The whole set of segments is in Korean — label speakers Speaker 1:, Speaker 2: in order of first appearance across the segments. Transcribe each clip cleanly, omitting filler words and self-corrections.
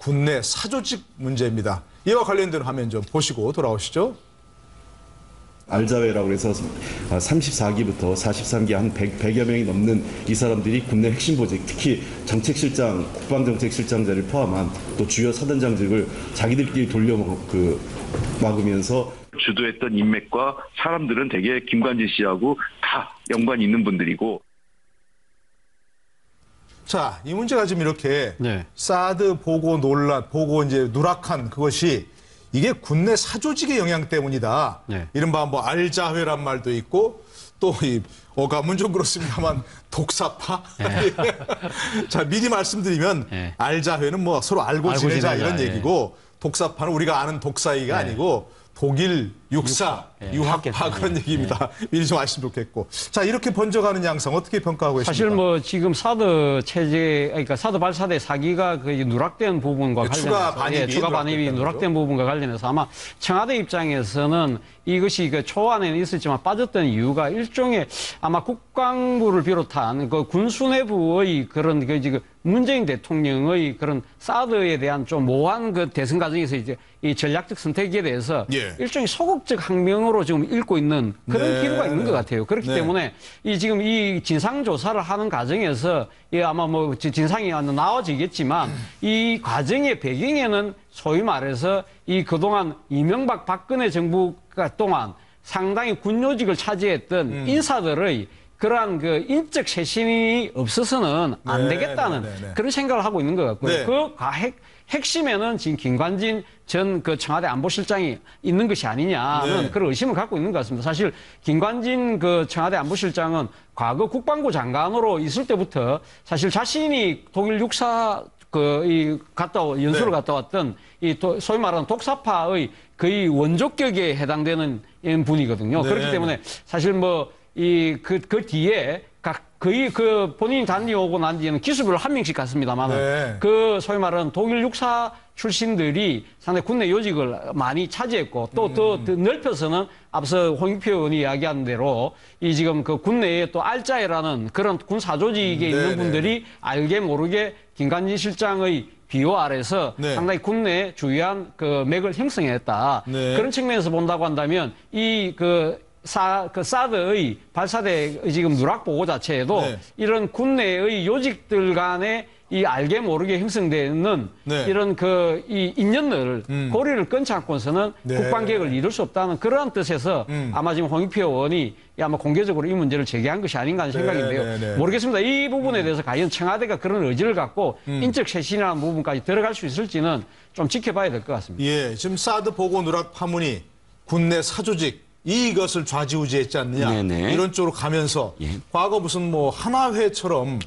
Speaker 1: 군내 사조직 문제입니다. 이와 관련된 화면 좀 보시고 돌아오시죠.
Speaker 2: 알자회라고 해서 34기부터 43기 한 100여 명이 넘는 이 사람들이 군내 핵심 보직, 특히 정책실장, 국방정책실장자를 포함한 또 주요 사단장직을 자기들끼리 막으면서
Speaker 3: 주도했던 인맥과 사람들은 대개 김관진 씨하고 다 연관이 있는 분들이고.
Speaker 1: 자, 이 문제가 지금 이렇게
Speaker 4: 네.
Speaker 1: 사드 보고 논란, 보고 이제 누락한 그것이 이게 군내 사조직의 영향 때문이다.
Speaker 4: 네.
Speaker 1: 이른바 뭐 알자회란 말도 있고 또 이 어감은 좀 그렇습니다만 독사파.
Speaker 4: 네.
Speaker 1: 자, 미리 말씀드리면
Speaker 4: 네.
Speaker 1: 알자회는 뭐 서로 알고 지내자 이런 얘기고 독사파는 우리가 아는 독사이가 아니고 독일 육사, 유학파 그런 얘기입니다. 미리 좀 아시면 좋겠고. 자, 이렇게 번져가는 양상 어떻게 평가하고 계십니까?
Speaker 4: 사실 뭐 지금 사드 체제, 그러니까 사드 발사대 4기가 그 누락된 부분과 관련해서 추가 반입이 누락된 부분과 관련해서 아마 청와대 입장에서는 이것이 그 초안에는 있었지만 빠졌던 이유가 일종의 아마 국방부를 비롯한 그 군수내부의 그런 그 지금 문재인 대통령의 그런 사드에 대한 좀 모호한 그 대선 과정에서 이제 이 전략적 선택에 대해서 일종의 소극적 항명으로 지금 읽고 있는 그런 기류가 있는 것 같아요. 그렇기 때문에 이 지금 이 진상 조사를 하는 과정에서 이 아마 뭐 진상이 나와지겠지만 이 과정의 배경에는 소위 말해서 이 그동안 이명박 박근혜 정부가 동안 상당히 군요직을 차지했던 인사들의 그러한 그 인적 쇄신이 없어서는 안 되겠다는 그런 생각을 하고 있는 것 같고요. 그 핵심에는 지금 김관진 전 그 청와대 안보실장이 있는 것이 아니냐는 그런 의심을 갖고 있는 것 같습니다. 사실 김관진 그 청와대 안보실장은 과거 국방부 장관으로 있을 때부터 사실 자신이 독일 육사 연수를 갔다 왔던 소위 말하는 독사파의 거의 원조격에 해당되는 분이거든요. 그렇기 때문에 사실 뭐 그 뒤에 거의 그 본인이 다녀오고 난 뒤에는 기수별로 한 명씩 갔습니다만 그 소위 말하는 독일 육사 출신들이 상당히 군내 요직을 많이 차지했고 또 더 넓혀서는 앞서 홍익표 의원이 이야기한 대로 이 지금 그 군내에 또 알자회라는 그런 군 사조직에 있는 분들이 알게 모르게 김관진 실장의 비호 아래서 상당히 군내에 주요한 그 맥을 형성했다. 그런 측면에서 본다고 한다면 사드의 발사대 지금 누락 보고 자체에도 이런 군내의 요직들 간에 이 알게 모르게 형성되는 이런 이 인연을 고리를 끊지 않고서는 국방계획을 이룰 수 없다는 그러한 뜻에서 아마 지금 홍익표 의원이 아마 공개적으로 이 문제를 제기한 것이 아닌가 하는 생각인데요. 모르겠습니다. 이 부분에 대해서 과연 청와대가 그런 의지를 갖고 인적 쇄신이라는 부분까지 들어갈 수 있을지는 좀 지켜봐야 될 것 같습니다.
Speaker 1: 예, 지금 사드 보고 누락 파문이 군내 사조직 이것을 좌지우지했지 않느냐 이런 쪽으로 가면서 과거 무슨 뭐 한화회처럼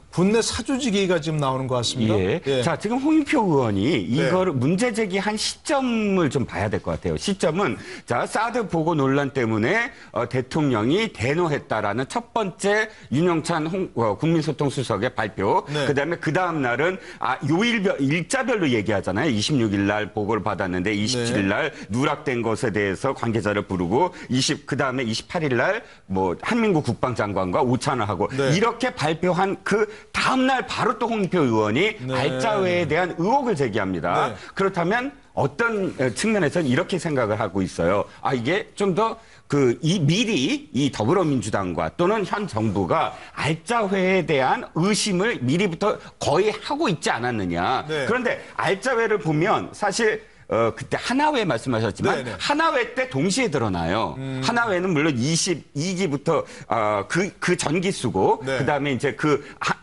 Speaker 1: 군내 사조직이가 지금 나오는 것 같습니다.
Speaker 5: 자, 지금 홍익표 의원이 이거를 문제 제기한 시점을 좀 봐야 될 것 같아요. 시점은 자, 사드 보고 논란 때문에 대통령이 대노했다라는 첫 번째 윤영찬 국민소통수석의 발표. 그다음에 그 다음 날은 일자별로 얘기하잖아요. 26일 날 보고를 받았는데 27일 날 누락된 것에 대해서 관계자를 부르고 그 다음에 28일 날 뭐 한민국 국방장관과 오찬을 하고 이렇게 발표한 그 다음날 바로 또 홍익표 의원이 알자회에 대한 의혹을 제기합니다. 그렇다면 어떤 측면에서는 이렇게 생각을 하고 있어요. 아, 이게 좀 더 미리 이 더불어민주당과 또는 현 정부가 알자회에 대한 의심을 미리부터 거의 하고 있지 않았느냐. 그런데 알자회를 보면 사실 그때 한화회 말씀하셨지만 한화회 때 동시에 드러나요. 한화회는 물론 22기부터 그 전기수고 그다음에 이제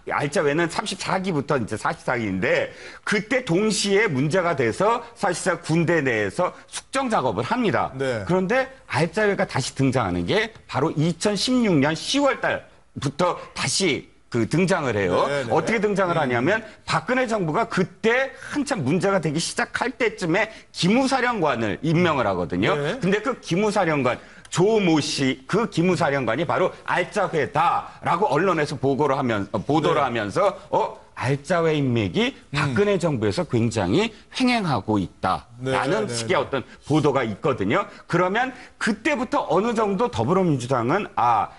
Speaker 5: 알자회는 34기부터 이제 44기인데 그때 동시에 문제가 돼서 사실상 군대 내에서 숙정 작업을 합니다. 그런데 알자회가 다시 등장하는 게 바로 2016년 10월 달부터 다시 등장을 해요. 어떻게 등장을 하냐면 박근혜 정부가 그때 한참 문제가 되기 시작할 때쯤에 기무사령관을 임명을 하거든요. 근데 그 기무사령관 조모 씨, 그 기무사령관이 바로 알자회다라고 언론에서 보도를 하면서 알자회 인맥이 박근혜 정부에서 굉장히 횡행하고 있다라는 식의 어떤 보도가 있거든요. 그러면 그때부터 어느 정도 더불어민주당은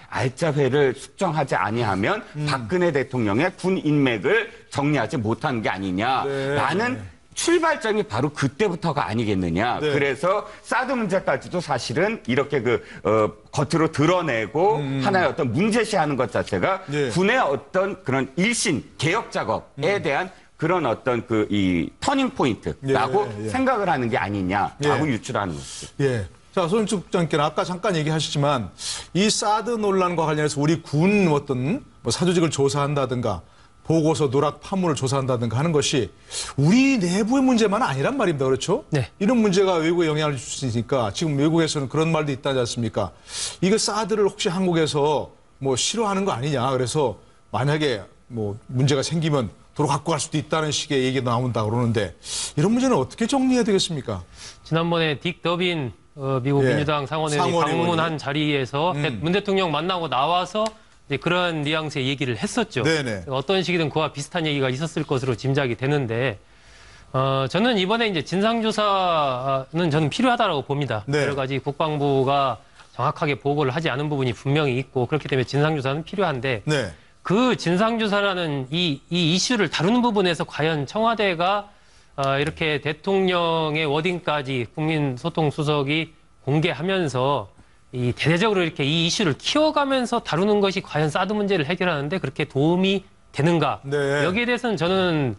Speaker 5: 알자회를 숙정하지 아니하면 박근혜 대통령의 군 인맥을 정리하지 못한 게 아니냐라는 출발점이 바로 그때부터가 아니겠느냐.
Speaker 1: 네.
Speaker 5: 그래서 사드 문제까지도 사실은 이렇게 겉으로 드러내고 하나의 어떤 문제시하는 것 자체가
Speaker 1: 네.
Speaker 5: 군의 어떤 그런 일신 개혁 작업에 대한 그런 어떤 이 터닝 포인트라고 생각을 하는 게 아니냐라고 유추하는 거죠.
Speaker 1: 예. 자, 손인숙 국장께는 아까 잠깐 얘기하셨지만 이 사드 논란과 관련해서 우리 군 어떤 뭐 사조직을 조사한다든가 보고서 누락 파문을 조사한다든가 하는 것이 우리 내부의 문제만 아니란 말입니다. 그렇죠?
Speaker 6: 네.
Speaker 1: 이런 문제가 외국에 영향을 줄 수 있으니까 지금 외국에서는 그런 말도 있다지 않습니까? 이거 사드를 혹시 한국에서 뭐 싫어하는 거 아니냐. 그래서 만약에 뭐 문제가 생기면 도로 갖고 갈 수도 있다는 식의 얘기가 나온다 그러는데 이런 문제는 어떻게 정리해야 되겠습니까?
Speaker 6: 지난번에 딕 더빈 미국
Speaker 1: 예.
Speaker 6: 민주당 상원의원이 방문한 자리에서 문 대통령 만나고 나와서 이제 그런 뉘앙스의 얘기를 했었죠.
Speaker 1: 네네.
Speaker 6: 어떤 식이든 그와 비슷한 얘기가 있었을 것으로 짐작이 되는데 저는 이번에 이제 진상조사는 저는 필요하다고 봅니다.
Speaker 1: 네.
Speaker 6: 여러 가지 국방부가 정확하게 보고를 하지 않은 부분이 분명히 있고 그렇기 때문에 진상조사는 필요한데
Speaker 1: 네.
Speaker 6: 그 진상조사라는 이 이슈를 다루는 부분에서 과연 청와대가 이렇게 대통령의 워딩까지 국민소통수석이 공개하면서 이 대대적으로 이렇게 이 이슈를 키워가면서 다루는 것이 과연 사드 문제를 해결하는데 그렇게 도움이 되는가?
Speaker 1: 네.
Speaker 6: 여기에 대해서는 저는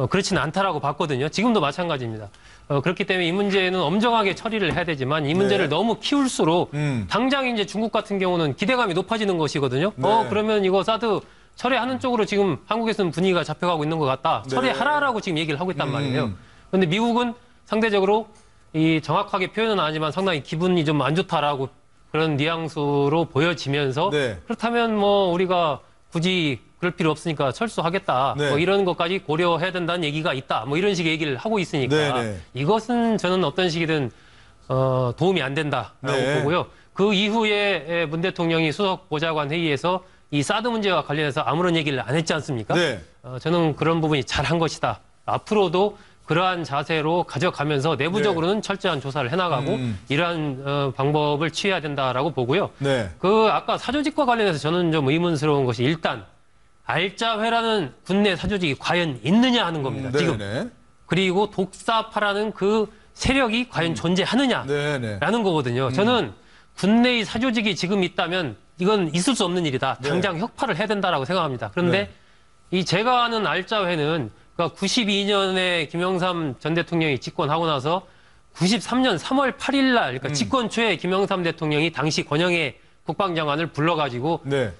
Speaker 6: 그렇지는 않다라고 봤거든요. 지금도 마찬가지입니다. 그렇기 때문에 이 문제는 엄정하게 처리를 해야 되지만 이 문제를 너무 키울수록 당장 이제 중국 같은 경우는 기대감이 높아지는 것이거든요.
Speaker 1: 네.
Speaker 6: 그러면 이거 사드 철회하는 쪽으로 지금 한국에서는 분위기가 잡혀가고 있는 것 같다.
Speaker 1: 네.
Speaker 6: 철회하라라고 지금 얘기를 하고 있단 말이에요. 그런데 미국은 상대적으로 이 정확하게 표현은 아니지만 상당히 기분이 좀 안 좋다라고 그런 뉘앙스로 보여지면서
Speaker 1: 네.
Speaker 6: 그렇다면 뭐 우리가 굳이 그럴 필요 없으니까 철수하겠다.
Speaker 1: 네.
Speaker 6: 뭐 이런 것까지 고려해야 된다는 얘기가 있다. 뭐 이런 식의 얘기를 하고 있으니까
Speaker 1: 네, 네.
Speaker 6: 이것은 저는 어떤 식이든 도움이 안 된다라고
Speaker 1: 네.
Speaker 6: 보고요. 그 이후에 문 대통령이 수석 보좌관 회의에서 이 사드 문제와 관련해서 아무런 얘기를 안 했지 않습니까?
Speaker 1: 네.
Speaker 6: 저는 그런 부분이 잘한 것이다. 앞으로도 그러한 자세로 가져가면서 내부적으로는 철저한 조사를 해나가고 이러한 방법을 취해야 된다라고 보고요.
Speaker 1: 네.
Speaker 6: 그 아까 사조직과 관련해서 저는 좀 의문스러운 것이 일단 알짜회라는 군내 사조직이 과연 있느냐 하는 겁니다. 지금.
Speaker 1: 네네.
Speaker 6: 그리고 독사파라는 그 세력이 과연 존재하느냐라는
Speaker 1: 네네.
Speaker 6: 거거든요. 저는 군내의 사조직이 지금 있다면 이건 있을 수 없는 일이다.
Speaker 1: 네.
Speaker 6: 당장 혁파를 해야 된다라고 생각합니다. 그런데 이 제가 아는 알짜회는 그러니까 92년에 김영삼 전 대통령이 집권하고 나서 93년 3월 8일 날 그러니까 집권 초에 김영삼 대통령이 당시 권영애 국방장관을 불러가지고
Speaker 1: 네.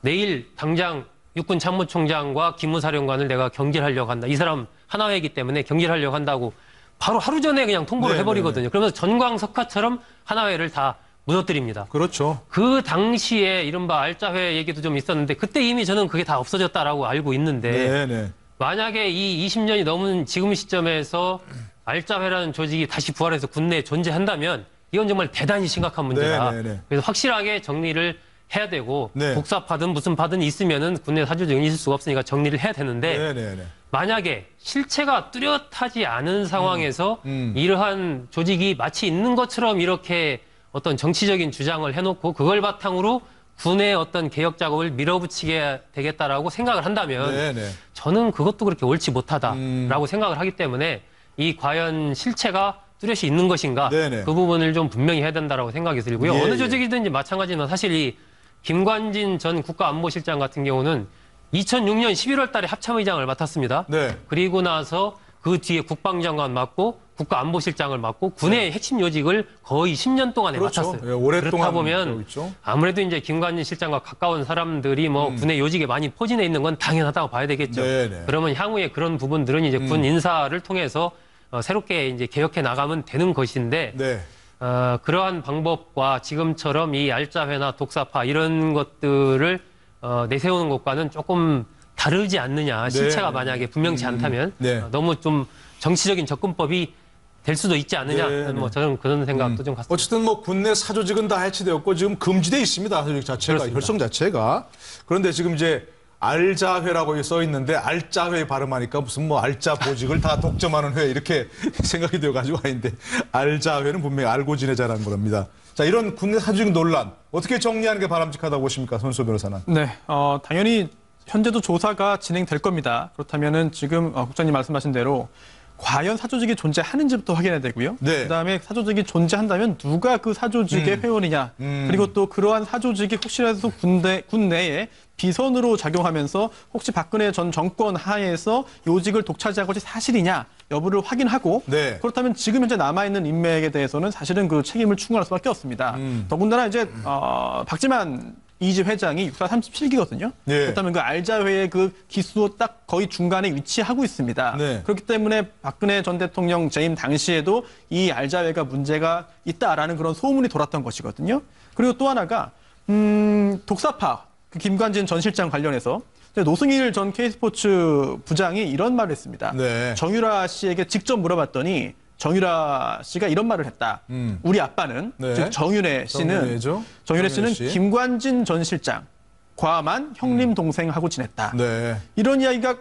Speaker 6: 내일 당장 육군 참모총장과 기무사령관을 내가 경질하려고 한다. 이 사람 하나회이기 때문에 경질하려고 한다고 바로 하루 전에 그냥 통보를
Speaker 1: 네,
Speaker 6: 해버리거든요. 그러면서 전광석화처럼 하나회를 다 무너뜨립니다.
Speaker 1: 그렇죠.
Speaker 6: 그 당시에 이른바 알짜회 얘기도 좀 있었는데 그때 이미 저는 그게 다 없어졌다라고 알고 있는데
Speaker 1: 네네.
Speaker 6: 만약에 이 20년이 넘은 지금 시점에서 알짜회라는 조직이 다시 부활해서 군내에 존재한다면 이건 정말 대단히 심각한 문제다.
Speaker 1: 네네네.
Speaker 6: 그래서 확실하게 정리를 해야 되고
Speaker 1: 네.
Speaker 6: 독사파든 무슨 파든 있으면은 군내 사조직은 있을 수가 없으니까 정리를 해야 되는데
Speaker 1: 네네네.
Speaker 6: 만약에 실체가 뚜렷하지 않은 상황에서 이러한 조직이 마치 있는 것처럼 이렇게 어떤 정치적인 주장을 해놓고 그걸 바탕으로 군의 어떤 개혁 작업을 밀어붙이게 되겠다라고 생각을 한다면
Speaker 1: 네네.
Speaker 6: 저는 그것도 그렇게 옳지 못하다라고 생각을 하기 때문에 이 과연 실체가 뚜렷이 있는 것인가
Speaker 1: 네네.
Speaker 6: 그 부분을 좀 분명히 해야 된다라고 생각이 들고요.
Speaker 1: 예,
Speaker 6: 어느 조직이든지 마찬가지지만 사실 이 김관진 전 국가안보실장 같은 경우는 2006년 11월 달에 합참의장을 맡았습니다.
Speaker 1: 네.
Speaker 6: 그리고 나서 그 뒤에 국방장관 맡고 국가안보실장을 맡고 군의 핵심 요직을 거의 10년 동안에
Speaker 1: 그렇죠.
Speaker 6: 맡았어요.
Speaker 1: 예, 오랫동안
Speaker 6: 그렇다 보면
Speaker 1: 그러고 있죠.
Speaker 6: 아무래도 이제 김관진 실장과 가까운 사람들이 뭐 군의 요직에 많이 포진해 있는 건 당연하다고 봐야 되겠죠.
Speaker 1: 네네.
Speaker 6: 그러면 향후에 그런 부분들은 이제 군 인사를 통해서 새롭게 이제 개혁해 나가면 되는 것인데
Speaker 1: 네.
Speaker 6: 그러한 방법과 지금처럼 이 알짜회나 독사파 이런 것들을 내세우는 것과는 조금 다르지 않느냐. 실체가 만약에 분명치 않다면
Speaker 1: 네.
Speaker 6: 너무 좀 정치적인 접근법이 될 수도 있지 않느냐.
Speaker 1: 네, 네.
Speaker 6: 뭐 저는 그런 생각도 좀 갖습니다.
Speaker 1: 어쨌든 뭐 군내 사조직은 다 해체되었고 지금 금지돼 있습니다. 사조직 자체가
Speaker 6: 그렇습니다.
Speaker 1: 혈성 자체가. 그런데 지금 이제 알자회라고 써 있는데 알자회 발음하니까 무슨 뭐 알자 보직을 다 독점하는 회 이렇게 생각이 되어가지고 아닌데 알자회는 분명히 알고 지내자라는 겁니다. 자, 이런 군내 사조직 논란 어떻게 정리하는 게 바람직하다고 보십니까, 손수호 변호사는?
Speaker 7: 네, 당연히 현재도 조사가 진행될 겁니다. 그렇다면은 지금 국장님 말씀하신 대로 과연 사조직이 존재하는지부터 확인해야 되고요.
Speaker 1: 네.
Speaker 7: 그다음에 사조직이 존재한다면 누가 그 사조직의 회원이냐. 그리고 또 그러한 사조직이 혹시라도 군내에 비선으로 작용하면서 혹시 박근혜 전 정권 하에서 요직을 독차지한 것이 사실이냐 여부를 확인하고
Speaker 1: 네.
Speaker 7: 그렇다면 지금 현재 남아있는 인맥에 대해서는 사실은 그 책임을 추궁할 수밖에 없습니다. 더군다나 이제 박지만 이지 회장이 육사 37기거든요.
Speaker 1: 네.
Speaker 7: 그렇다면 그 알자회의 그 기수도 딱 거의 중간에 위치하고 있습니다.
Speaker 1: 네.
Speaker 7: 그렇기 때문에 박근혜 전 대통령 재임 당시에도 이 알자회가 문제가 있다라는 그런 소문이 돌았던 것이거든요. 그리고 또 하나가 독사파 그 김관진 전 실장 관련해서 노승일 전 K스포츠 부장이 이런 말을 했습니다.
Speaker 1: 네.
Speaker 7: 정유라 씨에게 직접 물어봤더니 정유라 씨가 이런 말을 했다. 우리 아빠는
Speaker 1: 네.
Speaker 7: 즉 정윤회 씨는 정윤회 씨는 김관진 전 실장과만 형님 동생하고 지냈다.
Speaker 1: 네.
Speaker 7: 이런 이야기가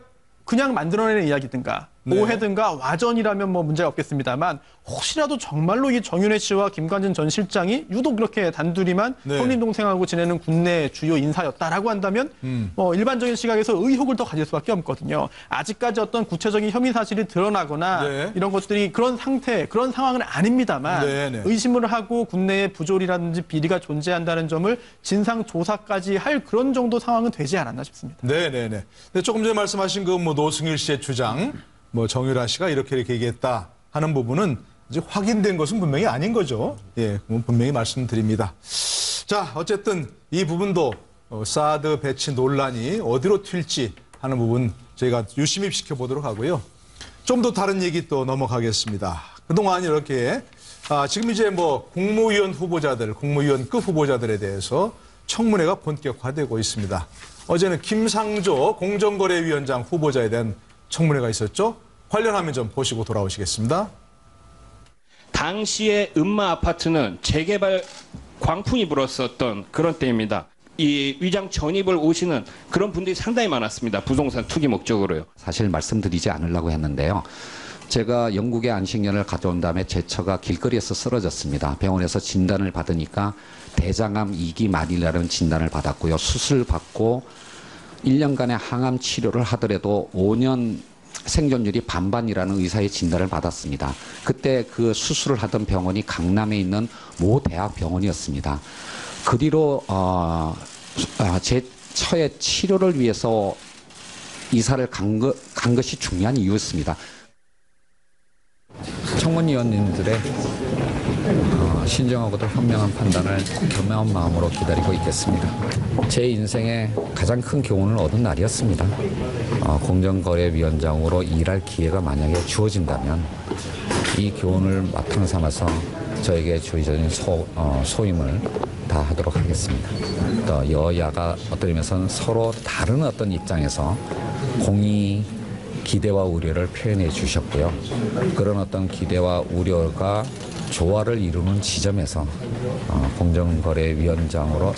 Speaker 7: 그냥 만들어내는 이야기든가
Speaker 1: 네.
Speaker 7: 오해든가 와전이라면 뭐 문제가 없겠습니다만 혹시라도 정말로 이 정윤회 씨와 김관진 전 실장이 유독 이렇게 단둘이만
Speaker 1: 네.
Speaker 7: 형님 동생하고 지내는 국내 주요 인사였다라고 한다면 뭐 일반적인 시각에서 의혹을 더 가질 수밖에 없거든요. 아직까지 어떤 구체적인 혐의 사실이 드러나거나
Speaker 1: 네.
Speaker 7: 이런 것들이 그런 상태, 그런 상황은 아닙니다만
Speaker 1: 네, 네.
Speaker 7: 의심을 하고 국내에 부조리라든지 비리가 존재한다는 점을 진상 조사까지 할 그런 정도 상황은 되지 않았나 싶습니다.
Speaker 1: 네네네. 근데 조금 전에 말씀하신 그 뭐 노승일 씨의 주장, 뭐 정유라 씨가 이렇게 얘기했다 하는 부분은 이제 확인된 것은 분명히 아닌 거죠. 예, 분명히 말씀드립니다. 자, 어쨌든 이 부분도 사드 배치 논란이 어디로 튈지 하는 부분 저희가 유심히 지켜보도록 하고요. 좀 더 다른 얘기 또 넘어가겠습니다. 그동안 이렇게 지금 이제 뭐 국무위원 후보자들, 국무위원급 후보자들에 대해서 청문회가 본격화되고 있습니다. 어제는 김상조 공정거래위원장 후보자에 대한 청문회가 있었죠. 관련 화면 좀 보시고 돌아오시겠습니다.
Speaker 8: 당시에 음마 아파트는 재개발 광풍이 불었었던 그런 때입니다. 이 위장 전입을 오시는 그런 분들이 상당히 많았습니다. 부동산 투기 목적으로요.
Speaker 9: 사실 말씀드리지 않으려고 했는데요. 제가 영국의 안식년을 가져온 다음에 제 처가 길거리에서 쓰러졌습니다. 병원에서 진단을 받으니까 대장암 2기 말이라는 진단을 받았고요. 수술 받고 1년간의 항암 치료를 하더라도 5년 생존율이 반반이라는 의사의 진단을 받았습니다. 그때 그 수술을 하던 병원이 강남에 있는 모 대학병원이었습니다. 그 뒤로 제 처의 치료를 위해서 이사를 간 것이 중요한 이유였습니다. 청문위원님들의 신중하고도 현명한 판단을 겸허한 마음으로 기다리고 있겠습니다. 제 인생의 가장 큰 교훈을 얻은 날이었습니다. 공정거래위원장으로 일할 기회가 만약에 주어진다면 이 교훈을 바탕 삼아서 저에게 주어진 소임을 다하도록 하겠습니다. 또 여야가 어떤 의미에서는 서로 다른 어떤 입장에서 공의 기대와 우려를 표현해 주셨고요. 그런 어떤 기대와 우려가 조화를 이루는 지점에서 공정거래위원장으로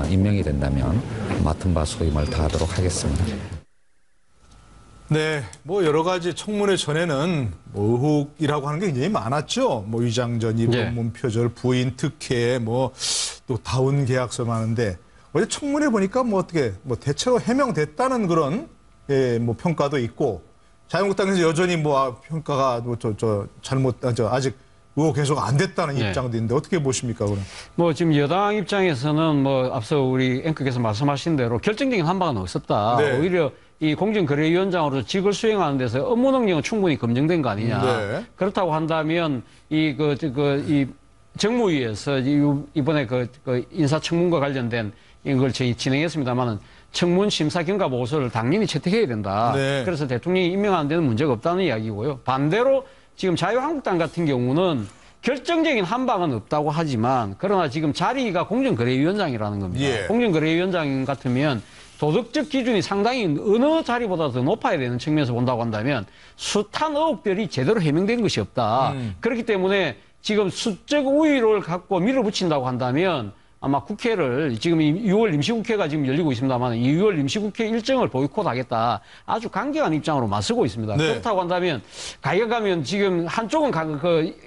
Speaker 9: 임명이 된다면 맡은 바 소임을 다하도록 하겠습니다.
Speaker 1: 네, 뭐 여러 가지 청문회 전에는 뭐 의혹이라고 하는 게 굉장히 많았죠. 뭐 위장전입, 논문 표절, 부인 특혜, 뭐 또 다운 계약서 많은데 어제 청문회 보니까 뭐 어떻게 뭐 대체로 해명됐다는 그런 뭐 평가도 있고 자유한국당에서 여전히 뭐 평가가 아직 의혹 해소가 안 됐다는 입장도 있는데 어떻게 보십니까, 그럼?
Speaker 4: 뭐 지금 여당 입장에서는 뭐 앞서 우리 앵커께서 말씀하신 대로 결정적인 한방은 없었다.
Speaker 1: 네.
Speaker 4: 오히려 이 공정거래위원장으로 직을 수행하는 데서 업무 능력은 충분히 검증된 거 아니냐.
Speaker 1: 네.
Speaker 4: 그렇다고 한다면 이 정무위에서 이번에 그 인사청문과 관련된 이걸 저희 진행했습니다만은 청문 심사 경과 보고서를 당연히 채택해야 된다.
Speaker 1: 네.
Speaker 4: 그래서 대통령이 임명하는 데는 문제가 없다는 이야기고요. 반대로 지금 자유한국당 같은 경우는 결정적인 한방은 없다고 하지만 그러나 지금 자리가 공정거래위원장이라는 겁니다.
Speaker 1: 예.
Speaker 4: 공정거래위원장 같으면 도덕적 기준이 상당히 어느 자리보다 더 높아야 되는 측면에서 본다고 한다면 숱한 의혹들이 제대로 해명된 것이 없다. 그렇기 때문에 지금 수적 우위를 갖고 밀어붙인다고 한다면 아마 국회를 지금 6월 임시국회가 지금 열리고 있습니다만 이 6월 임시국회 일정을 보이콧하겠다. 아주 강경한 입장으로 맞서고 있습니다.
Speaker 1: 네.
Speaker 4: 그렇다고 한다면 가격하면 지금 한쪽은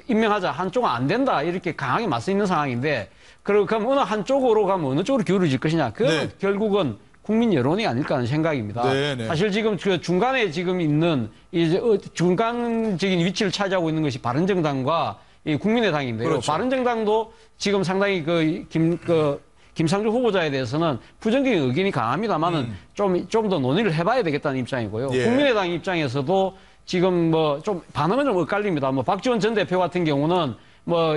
Speaker 4: 임명하자, 한쪽은 안 된다 이렇게 강하게 맞서 있는 상황인데 그럼 어느 한쪽으로 가면 어느 쪽으로 기울어질 것이냐. 그 결국은 국민 여론이 아닐까 하는 생각입니다.
Speaker 1: 네네.
Speaker 4: 사실 지금 그 중간에 지금 있는 중간적인 위치를 차지하고 있는 것이 바른정당과 이 국민의당인데요.
Speaker 1: 그렇죠.
Speaker 4: 바른정당도 지금 상당히 김상조 후보자에 대해서는 부정적인 의견이 강합니다만은 좀 더 논의를 해봐야 되겠다는 입장이고요.
Speaker 1: 예.
Speaker 4: 국민의당 입장에서도 지금 뭐 좀 반응은 좀 엇갈립니다. 뭐 박지원 전 대표 같은 경우는 뭐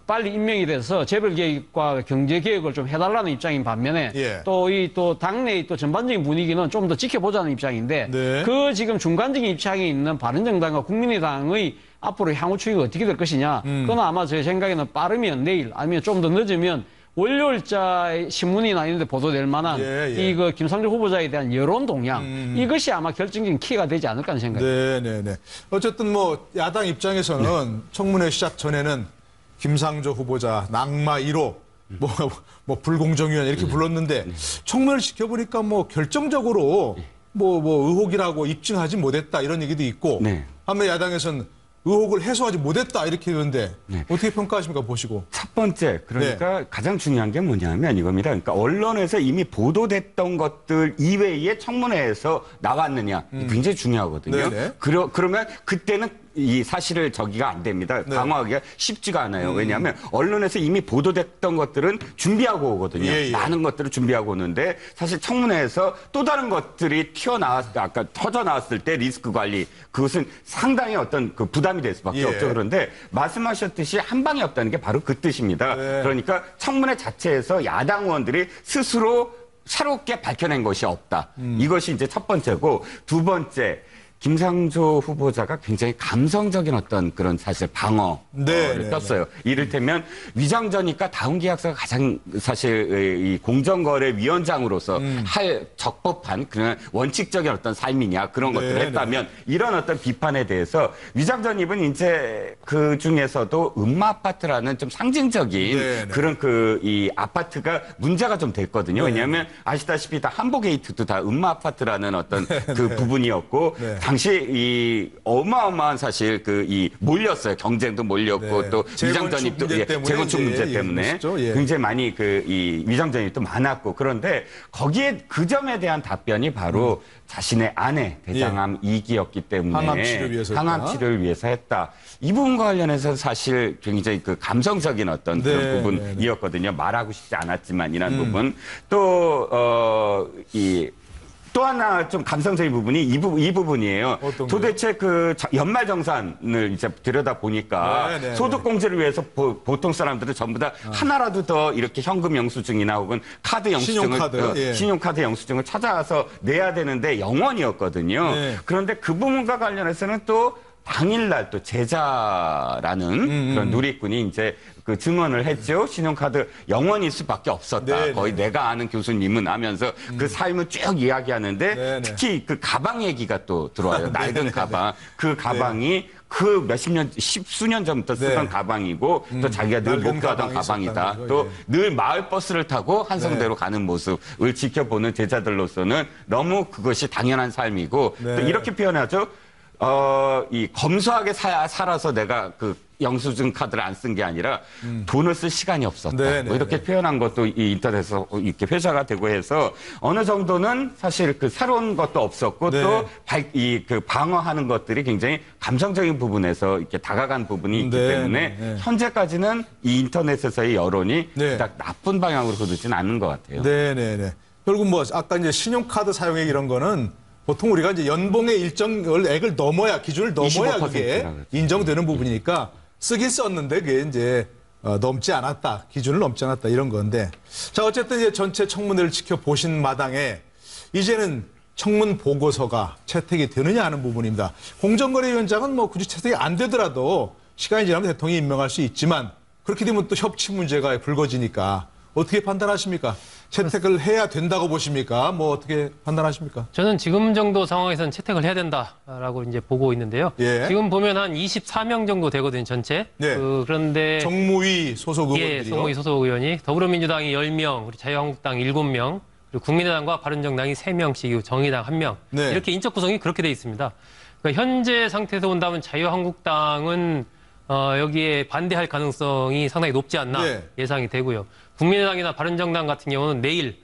Speaker 4: 빨리 임명이 돼서 재벌개혁과 경제개혁을 좀 해달라는 입장인 반면에
Speaker 1: 예.
Speaker 4: 또 당내의 또 전반적인 분위기는 좀 더 지켜보자는 입장인데
Speaker 1: 네.
Speaker 4: 그 지금 중간적인 입장에 있는 바른정당과 국민의당의 앞으로 향후 추이가 어떻게 될 것이냐. 그건 아마 제 생각에는 빠르면 내일 아니면 좀 더 늦으면 월요일자 신문이나 이런 데 보도될 만한 이거 김상조 후보자에 대한 여론 동향 이것이 아마 결정적인 키가 되지 않을까 하는 생각입니다.
Speaker 1: 네네네. 어쨌든 뭐 야당 입장에서는 청문회 시작 전에는 김상조 후보자 낙마 1호 뭐 불공정위원 이렇게 불렀는데 청문회를 지켜보니까 뭐 결정적으로 뭐 의혹이라고 입증하지 못했다 이런 얘기도 있고 한면 야당에서는 의혹을 해소하지 못했다 이렇게 되는데 어떻게 평가하십니까 보시고?
Speaker 5: 첫 번째 그러니까 가장 중요한 게 뭐냐면 이겁니다. 그러니까 언론에서 이미 보도됐던 것들 이외에 청문회에서 나왔느냐 굉장히 중요하거든요. 그러면 그때는 이 사실을 저기가 안 됩니다. 방어하기가 쉽지가 않아요. 왜냐하면 언론에서 이미 보도됐던 것들은 준비하고 오거든요. 많은 것들을 준비하고 오는데 사실 청문회에서 또 다른 것들이 아까 터져 나왔을 때 리스크 관리 그것은 상당히 어떤 그 부담이 될 수밖에 없죠. 그런데 말씀하셨듯이 한 방이 없다는 게 바로 그 뜻입니다. 그러니까 청문회 자체에서 야당 의원들이 스스로 새롭게 밝혀낸 것이 없다. 이것이 이제 첫 번째고 두 번째. 김상조 후보자가 굉장히 감성적인 어떤 그런 사실 방어를 떴어요. 이를테면 위장전이니까 다운 계약서가 가장 사실 이 공정거래위원장으로서 할 적법한 그런 원칙적인 어떤 삶이냐 그런 것들을 했다면 이런 어떤 비판에 대해서 위장전입은 이제 그 중에서도 음마 아파트라는 좀 상징적인 그런 이 아파트가 문제가 좀 됐거든요. 왜냐하면 아시다시피 다 한보게이트도 다 음마 아파트라는 어떤 그 부분이었고 당시 이 어마어마한 사실 몰렸어요. 경쟁도 몰렸고 또 위장전입도 재건축 문제 때문에 굉장히 많이 이 위장전입도 많았고 그런데 거기에 그 점에 대한 답변이 바로 자신의 아내 대장암 2기였기 때문에 항암 치료를 위해서 했다. 이 부분과 관련해서 사실 굉장히 그 감성적인 어떤 그런 부분이었거든요. 말하고 싶지 않았지만이라는 부분 또 하나 좀 감성적인 부분이 이 부분이에요. 도대체 그 연말정산을 이제 들여다 보니까 소득공제를 위해서 보통 사람들은 전부 다 하나라도 더 이렇게 현금 영수증이나 혹은 카드 영수증을 신용카드 영수증을 찾아와서 내야 되는데 0원이었거든요. 그런데 그 부분과 관련해서는 또 당일날 또 제자라는 그런 누리꾼이 이제 그 증언을 했죠. 신용카드 0원일 수밖에 없었다. 거의 내가 아는 교수님은 하면서 그 삶을 쭉 이야기하는데 특히 그 가방 얘기가 또 들어와요. 낡은 가방. 그 가방이 그 십수년 전부터 쓰던 가방이고 또 자기가 늘 목표하던 가방이다. 또 늘 마을버스를 타고 한성대로 가는 모습을 지켜보는 제자들로서는 너무 그것이 당연한 삶이고 또 이렇게 표현하죠. 이 검소하게 살아서 내가 그 영수증 카드를 안 쓴 게 아니라 돈을 쓸 시간이 없었다. 뭐 이렇게 표현한 것도 이 인터넷에서 이렇게 회자가 되고 해서 어느 정도는 사실 그 새로운 것도 없었고 또 그 방어하는 것들이 굉장히 감성적인 부분에서 이렇게 다가간 부분이 있기 때문에 현재까지는 이 인터넷에서의 여론이 딱 나쁜 방향으로 흐르지는 않는 것 같아요.
Speaker 1: 결국 뭐 아까 이제 신용카드 사용액 이런 거는 보통 우리가 이제 연봉의 일정액을 넘어야 기준을 넘어야 그게 인정되는 부분이니까 쓰긴 썼는데 그게 이제 넘지 않았다. 기준을 넘지 않았다. 이런 건데. 자, 어쨌든 이제 전체 청문회를 지켜보신 마당에 이제는 청문 보고서가 채택이 되느냐 하는 부분입니다. 공정거래위원장은 뭐 굳이 채택이 안 되더라도 시간이 지나면 대통령이 임명할 수 있지만 그렇게 되면 또 협치 문제가 불거지니까 어떻게 판단하십니까? 채택을 해야 된다고 보십니까? 뭐 어떻게 판단하십니까?
Speaker 6: 저는 지금 정도 상황에서는 채택을 해야 된다라고 이제 보고 있는데요. 지금 보면 한 24명 정도 되거든요, 전체. 그런데
Speaker 1: 정무위 소속 의원들이요.
Speaker 6: 정무위 소속 의원이 더불어민주당이 10명, 그리고 자유한국당 7명, 그리고 국민의당과 바른정당이 3명씩, 정의당 1명. 이렇게 인적 구성이 그렇게 돼 있습니다. 그러니까 현재 상태에서 본다면 자유한국당은 여기에 반대할 가능성이 상당히 높지 않나 예상이 되고요. 국민의당이나 바른정당 같은 경우는 내일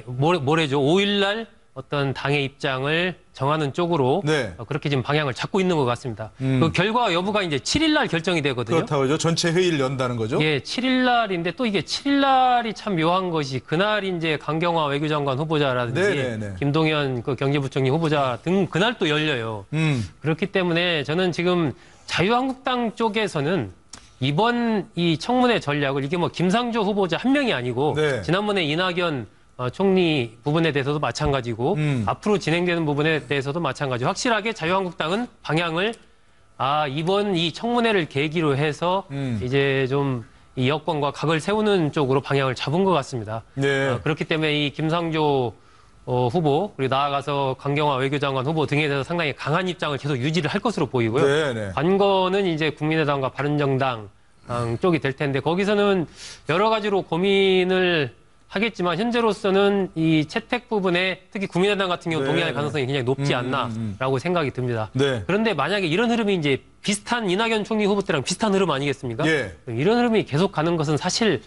Speaker 6: 모레죠. 5일날 어떤 당의 입장을 정하는 쪽으로
Speaker 1: 네.
Speaker 6: 그렇게 지금 방향을 잡고 있는 것 같습니다. 그 결과 여부가 이제 7일날 결정이 되거든요.
Speaker 1: 그렇다고요. 전체 회의를 연다는 거죠.
Speaker 6: 예, 7일날인데 또 이게 7일날이 참 묘한 것이 그날 이제 강경화 외교장관 후보자라든지
Speaker 1: 네네네.
Speaker 6: 김동연 그 경제부총리 후보자 등 그날 또 열려요. 그렇기 때문에 저는 지금 자유한국당 쪽에서는 이번 이 청문회 전략을 이게 뭐 김상조 후보자 한 명이 아니고
Speaker 1: 네.
Speaker 6: 지난번에 이낙연 총리 부분에 대해서도 마찬가지고 앞으로 진행되는 부분에 대해서도 마찬가지. 확실하게 자유한국당은 방향을 이번 이 청문회를 계기로 해서 이제 좀 이 여권과 각을 세우는 쪽으로 방향을 잡은 것 같습니다.
Speaker 1: 네.
Speaker 6: 그렇기 때문에 이 김상조 후보 그리고 나아가서 강경화 외교장관 후보 등에 대해서 상당히 강한 입장을 계속 유지를 할 것으로 보이고요.
Speaker 1: 네네.
Speaker 6: 관건은 이제 국민의당과 바른정당 쪽이 될 텐데 거기서는 여러 가지로 고민을 하겠지만 현재로서는 이 채택 부분에 특히 국민의당 같은 경우 동의할 가능성이 굉장히 높지 않나라고 생각이 듭니다.
Speaker 1: 네.
Speaker 6: 그런데 만약에 이런 흐름이 이제 비슷한 이낙연 총리 후보 때랑 비슷한 흐름 아니겠습니까?
Speaker 1: 예.
Speaker 6: 이런 흐름이 계속 가는 것은 사실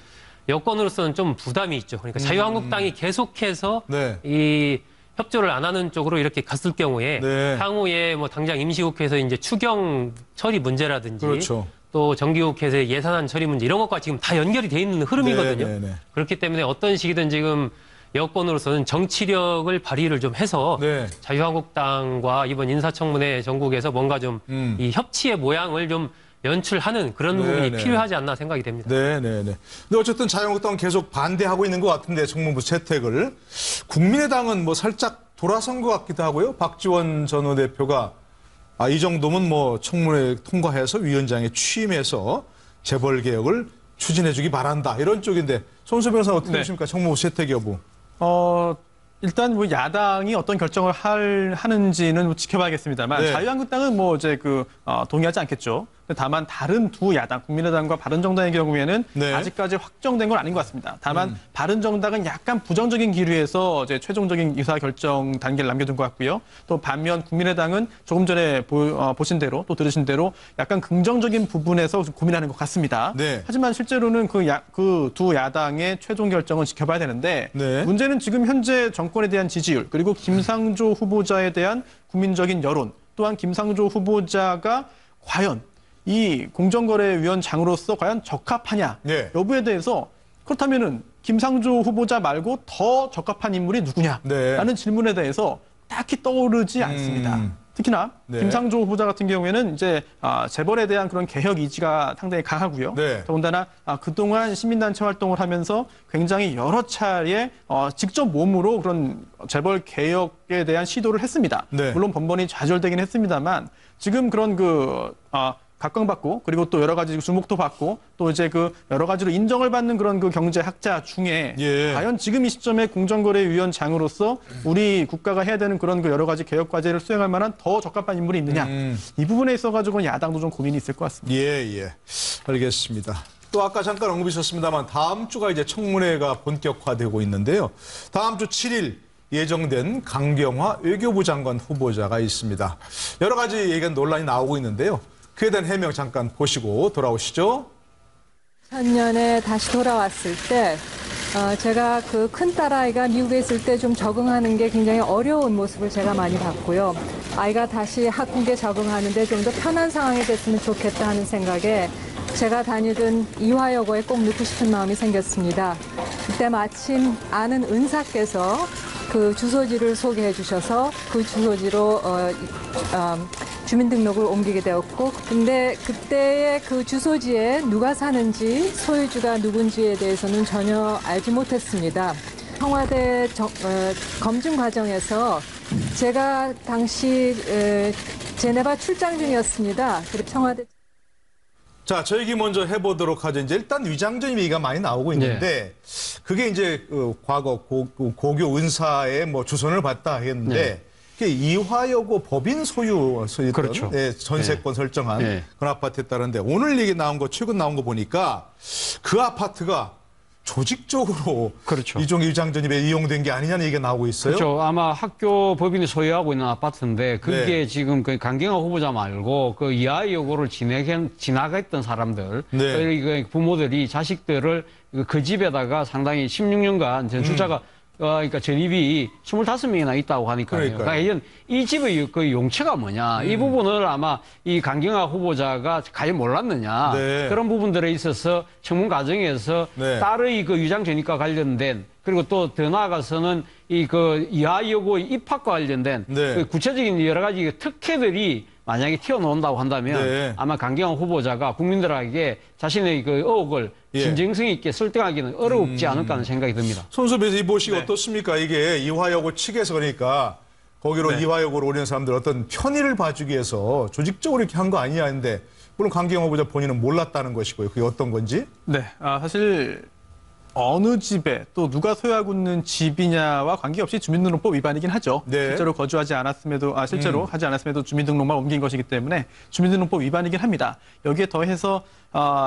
Speaker 6: 여권으로서는 좀 부담이 있죠. 그러니까 자유한국당이 계속해서
Speaker 1: 네.
Speaker 6: 이 협조를 안 하는 쪽으로 이렇게 갔을 경우에
Speaker 1: 네.
Speaker 6: 향후에 뭐 당장 임시국회에서 이제 추경 처리 문제라든지
Speaker 1: 그렇죠.
Speaker 6: 또 정기국회에서 예산안 처리 문제 이런 것과 지금 다 연결이 돼 있는 흐름이거든요.
Speaker 1: 네, 네, 네.
Speaker 6: 그렇기 때문에 어떤 시기든 지금 여권으로서는 정치력을 발휘를 좀 해서
Speaker 1: 네.
Speaker 6: 자유한국당과 이번 인사청문회 전국에서 뭔가 좀 이 협치의 모양을 좀 연출하는 그런
Speaker 1: 네,
Speaker 6: 부분이
Speaker 1: 네.
Speaker 6: 필요하지 않나 생각이 됩니다.
Speaker 1: 네네네. 근데 어쨌든 자유한국당은 계속 반대하고 있는 것 같은데 정무부 채택을. 국민의당은 뭐 살짝 돌아선 것 같기도 하고요. 박지원 전 원내대표가 이 정도면 뭐 청문회 통과해서 위원장에 취임해서 재벌 개혁을 추진해주기 바란다 이런 쪽인데 손수 변호사 어떻게 보십니까? 청무부 채택 여부.
Speaker 7: 일단 뭐 야당이 어떤 결정을 하는지는 뭐 지켜봐야겠습니다만
Speaker 1: 네.
Speaker 7: 자유한국당은 뭐 이제 동의하지 않겠죠. 다만 다른 두 야당, 국민의당과 바른정당의 경우에는
Speaker 1: 네.
Speaker 7: 아직까지 확정된 건 아닌 것 같습니다. 다만 바른정당은 약간 부정적인 기류에서 이제 최종적인 의사결정 단계를 남겨둔 것 같고요. 또 반면 국민의당은 조금 전에 보신 대로 또 들으신 대로 약간 긍정적인 부분에서 좀 고민하는 것 같습니다.
Speaker 1: 네.
Speaker 7: 하지만 실제로는 그 두 야당의 최종 결정을 지켜봐야 되는데
Speaker 1: 네.
Speaker 7: 문제는 지금 현재 정권에 대한 지지율 그리고 김상조 후보자에 대한 국민적인 여론 또한 김상조 후보자가 과연 이 공정거래위원장으로서 과연 적합하냐
Speaker 1: 네.
Speaker 7: 여부에 대해서 그렇다면은 김상조 후보자 말고 더 적합한 인물이 누구냐라는
Speaker 1: 네.
Speaker 7: 질문에 대해서 딱히 떠오르지 않습니다. 특히나
Speaker 1: 네.
Speaker 7: 김상조 후보자 같은 경우에는 이제 재벌에 대한 그런 개혁 이지가 상당히 강하고요.
Speaker 1: 네.
Speaker 7: 더군다나 그동안 시민단체 활동을 하면서 굉장히 여러 차례 직접 몸으로 그런 재벌 개혁에 대한 시도를 했습니다.
Speaker 1: 네.
Speaker 7: 물론 번번이 좌절되긴 했습니다만 지금 그런 각광받고 그리고 또 여러 가지 주목도 받고 또 이제 여러 가지로 인정을 받는 그런 경제학자 중에
Speaker 1: 예.
Speaker 7: 과연 지금 이 시점에 공정거래위원장으로서 우리 국가가 해야 되는 그런 여러 가지 개혁 과제를 수행할 만한 더 적합한 인물이 있느냐 이 부분에 있어가지고는 야당도 좀 고민이 있을 것 같습니다.
Speaker 1: 예. 알겠습니다. 또 아까 잠깐 언급이셨습니다만 다음 주가 이제 청문회가 본격화되고 있는데요. 다음 주 7일 예정된 강경화 외교부 장관 후보자가 있습니다. 여러 가지 얘기가 논란이 나오고 있는데요. 그에 대한 해명 잠깐 보시고 돌아오시죠.
Speaker 10: 2000년에 다시 돌아왔을 때 제가 그 큰 딸아이가 미국에 있을 때 좀 적응하는 게 굉장히 어려운 모습을 제가 많이 봤고요. 아이가 다시 학국에 적응하는데 좀 더 편한 상황이 됐으면 좋겠다 하는 생각에 제가 다니던 이화여고에 꼭 넣고 싶은 마음이 생겼습니다. 그때 마침 아는 은사께서 그 주소지를 소개해 주셔서 그 주소지로 주민등록을 옮기게 되었고 근데 그때의 그 주소지에 누가 사는지 소유주가 누군지에 대해서는 전혀 알지 못했습니다. 청와대 검증 과정에서 제가 당시 제네바 출장 중이었습니다. 그리고 청와대
Speaker 1: 자, 저 얘기 먼저 해보도록 하죠. 이제 일단 위장전 얘기가 많이 나오고 있는데 그게 이제 과거 고교 은사의 뭐 주선을 받다 했는데 그게 이화여고 법인 소유였던
Speaker 4: 그렇죠.
Speaker 1: 전세권 설정한 그런 아파트였다는데 오늘 얘기 나온 거 최근 나온 거 보니까 그 아파트가 조직적으로
Speaker 4: 그렇죠.
Speaker 1: 이종희 위장전입에 이용된 게 아니냐는 얘기가 나오고 있어요.
Speaker 4: 그렇죠. 아마 학교 법인이 소유하고 있는 아파트인데 그게 지금 그 강경화 후보자 말고 그 이하여고를 지나갔던 사람들, 그 부모들이 자식들을 그 집에다가 상당히 16년간 전출자가 그러니까 전입이 25명이나 있다고 하니까요. 그러니까 이 집의 그 용처가 뭐냐. 이 부분을 아마 이 강경화 후보자가 과연 몰랐느냐.
Speaker 1: 네.
Speaker 4: 그런 부분들에 있어서 청문 과정에서
Speaker 1: 네.
Speaker 4: 딸의 그 유장 전입과 관련된 그리고 또 더 나아가서는 이 그 이하 여고의 입학과 관련된
Speaker 1: 네.
Speaker 4: 그 구체적인 여러 가지 특혜들이 만약에 튀어나온다고 한다면
Speaker 1: 네.
Speaker 4: 아마 강경화 후보자가 국민들에게 자신의 그 의혹을
Speaker 1: 예.
Speaker 4: 진정성 있게 설득하기는 어렵지 않을까 하는 생각이 듭니다.
Speaker 1: 손수배에서 이 보시기 어떻습니까? 이게 이화여고 측에서 그러니까 거기로 이화여고로 오는 사람들 어떤 편의를 봐주기 위해서 조직적으로 이렇게 한 거 아니냐 했는데 물론 강경화 후보자 본인은 몰랐다는 것이고요. 그게 어떤 건지?
Speaker 7: 네, 사실 어느 집에 또 누가 소유하고 있는 집이냐와 관계없이 주민등록법 위반이긴 하죠.
Speaker 1: 네.
Speaker 7: 실제로 거주하지 않았음에도 실제로 하지 않았음에도 주민등록만 옮긴 것이기 때문에 주민등록법 위반이긴 합니다. 여기에 더해서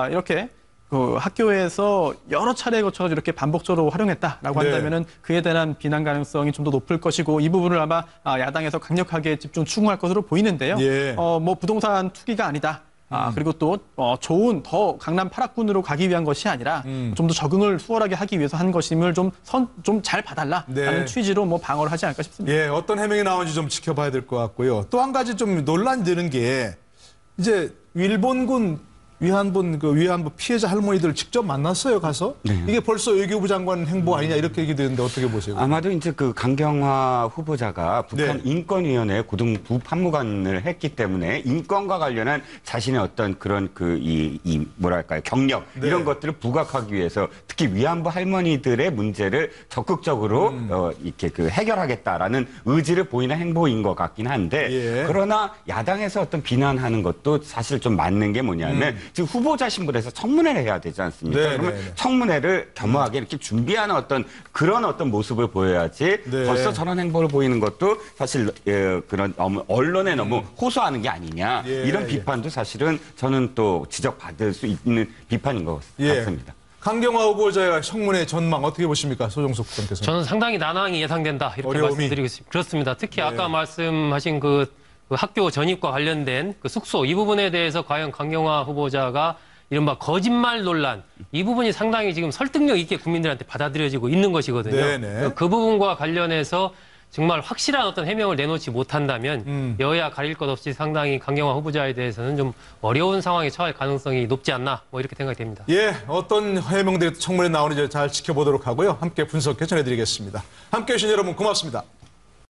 Speaker 7: 이렇게 그 학교에서 여러 차례에 거쳐서 이렇게 반복적으로 활용했다라고
Speaker 1: 네.
Speaker 7: 한다면은 그에 대한 비난 가능성이 좀 더 높을 것이고 이 부분을 아마 야당에서 강력하게 집중 추궁할 것으로 보이는데요.
Speaker 1: 예.
Speaker 7: 뭐 부동산 투기가 아니다. 그리고 또 좋은 더 강남 8학군으로 가기 위한 것이 아니라 좀 더 적응을 수월하게 하기 위해서 한 것임을 좀 잘 봐달라라는
Speaker 1: 네.
Speaker 7: 취지로 뭐 방어를 하지 않을까 싶습니다.
Speaker 1: 예, 어떤 해명이 나오는지 좀 지켜봐야 될 것 같고요. 또 한 가지 좀 논란이 되는 게 이제 일본군 위안부 피해자 할머니들 직접 만났어요, 가서?
Speaker 5: 네.
Speaker 1: 이게 벌써 외교부 장관 행보 아니냐 이렇게 얘기되는데 어떻게 보세요?
Speaker 5: 아마도 이제 그 강경화 후보자가 북한
Speaker 1: 네.
Speaker 5: 인권위원회 고등부 판무관을 했기 때문에 인권과 관련한 자신의 어떤 그런 뭐랄까요, 경력
Speaker 1: 네.
Speaker 5: 이런 것들을 부각하기 위해서 특히 위안부 할머니들의 문제를 적극적으로 이렇게 그 해결하겠다라는 의지를 보이는 행보인 것 같긴 한데
Speaker 1: 예.
Speaker 5: 그러나 야당에서 어떤 비난하는 것도 사실 좀 맞는 게 뭐냐면 지금 후보자 신분에서 청문회를 해야 되지 않습니까?
Speaker 1: 네,
Speaker 5: 그러면
Speaker 1: 네, 네.
Speaker 5: 청문회를 겸허하게 이렇게 준비하는 그런 모습을 보여야지
Speaker 1: 네.
Speaker 5: 벌써 저런 행보를 보이는 것도 사실 그런 언론에 너무 호소하는 게 아니냐
Speaker 1: 예,
Speaker 5: 이런
Speaker 1: 예.
Speaker 5: 비판도 사실은 저는 또 지적받을 수 있는 비판인 것 같습니다.
Speaker 1: 강경화 후보자의 청문회 전망 어떻게 보십니까? 소정석 국장께서.
Speaker 6: 저는 상당히 난항이 예상된다 이렇게
Speaker 1: 어려움이.
Speaker 6: 말씀드리겠습니다. 그렇습니다. 특히 아까 말씀하신 그 학교 전입과 관련된 그 숙소 이 부분에 대해서 과연 강경화 후보자가 이른바 거짓말 논란 이 부분이 상당히 지금 설득력 있게 국민들한테 받아들여지고 있는 것이거든요.
Speaker 1: 네네.
Speaker 6: 그 부분과 관련해서 정말 확실한 어떤 해명을 내놓지 못한다면 여야 가릴 것 없이 상당히 강경화 후보자에 대해서는 좀 어려운 상황에 처할 가능성이 높지 않나 뭐 이렇게 생각이 됩니다.
Speaker 1: 예, 어떤 해명들이 청문회에 나오는지 잘 지켜보도록 하고요. 함께 분석해 전해드리겠습니다. 함께해 주신 여러분 고맙습니다.